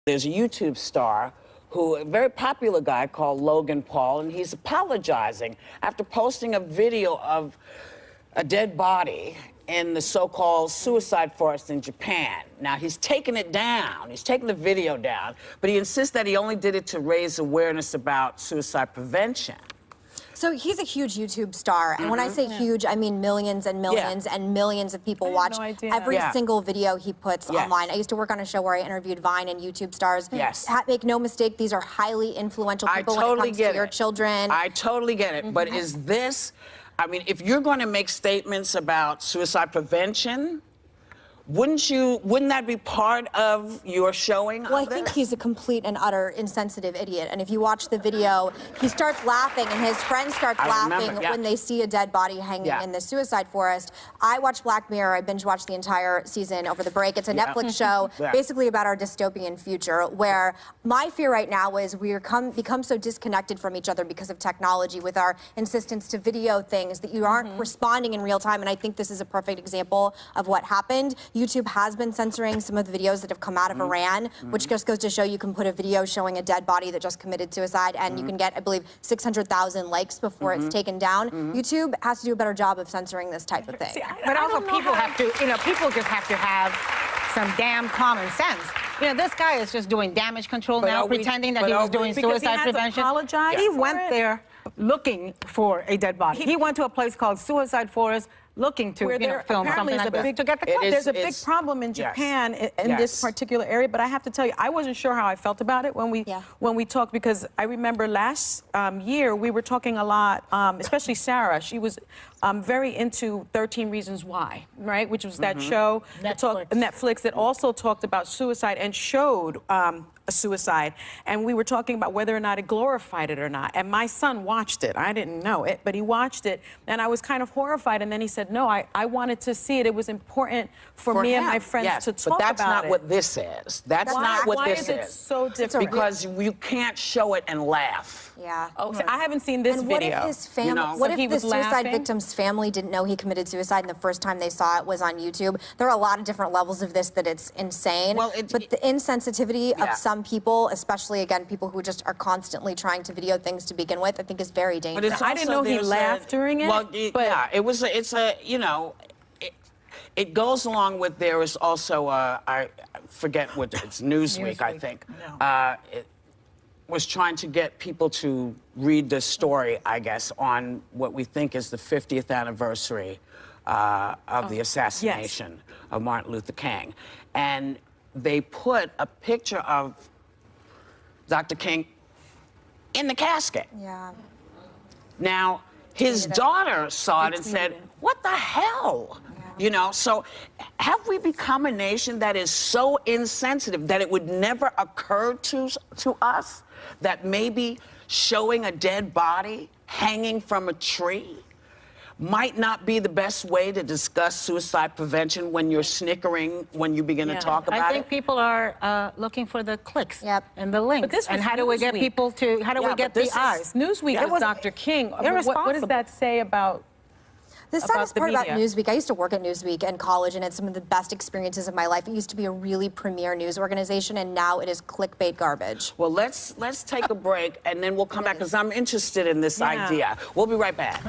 there's a YouTube star who, a very popular guy called Logan Paul, and he's apologizing after posting a video of a dead body in the so-called suicide forest in Japan. Now, he's taken it down. He's taken the video down, but he insists that he only did it to raise awareness about suicide prevention. So he's a huge YouTube star, and when I say huge, I mean millions and millions and millions of people watch every single video he puts online. I used to work on a show where I interviewed Vine and YouTube stars. Make no mistake, these are highly influential people when it comes to your children. I totally get it, but is this, I mean, if you're going to make statements about suicide prevention, wouldn't that be part of your showing of Well, I think he's a complete and utter insensitive idiot. And if you watch the video, he starts laughing, and his friends start laughing when they see a dead body hanging in the suicide forest. I watched Black Mirror. I binge-watched the entire season over the break. It's a Netflix show basically about our dystopian future, where my fear right now is we're become so disconnected from each other because of technology, with our insistence to video things, that you aren't responding in real time. And I think this is a perfect example of what happened. YouTube has been censoring some of the videos that have come out of Iran, which just goes to show you can put a video showing a dead body that just committed suicide, and you can get, I believe, 600,000 likes before it's taken down. YouTube has to do a better job of censoring this type of thing. See, but also people have to, you know, people just have to have some damn common sense. You know, this guy is just doing damage control now, pretending that he was doing suicide prevention. He went there looking for a dead body. He went to a place called Suicide Forest, looking to film something like this to get the clip. There's a big problem in Japan in this particular area, but I have to tell you, I wasn't sure how I felt about it when we talked, because I remember last year we were talking a lot, especially Sarah. She was very into 13 Reasons Why, right? Which was that show, Netflix, that also talked about suicide and showed a suicide, and we were talking about whether or not it glorified it or not. And my son watched it. I didn't know it, but he watched it, and I was kind of horrified. And then he said, no, I wanted to see it. It was important for me and my friends to talk about it. But that's not what this is. That's not what this is. Why is it so different? Because you can't show it and laugh. Yeah. Okay, I haven't seen this video. What if his family, what if the suicide victim's family didn't know he committed suicide, and the first time they saw it was on YouTube? There are a lot of different levels of this that it's insane. Well, but the insensitivity of some people, especially, again, people who just are constantly trying to video things to begin with, I think is very dangerous. I didn't know he laughed during it. Well, it's a, you know, it goes along with, there is also, I forget what, it's Newsweek, I think. It was trying to get people to read this story, I guess, on what we think is the 50th anniversary of the assassination of Martin Luther King. And they put a picture of Dr. King in the casket. Yeah. Now, his daughter saw it and said, what the hell? You know, so have we become a nation that is so insensitive that it would never occur to us that maybe showing a dead body hanging from a tree might not be the best way to discuss suicide prevention when you're snickering when you begin to talk about it? I think people are looking for the clicks and the links. And how do we get people to, how do we get the eyes? Newsweek, it was Dr. King. What does that say about The saddest part about Newsweek, I used to work at Newsweek in college, and it's some of the best experiences of my life. It used to be a really premier news organization, and now it is clickbait garbage. Well, let's take a break, and then we'll come back, because I'm interested in this idea. We'll be right back.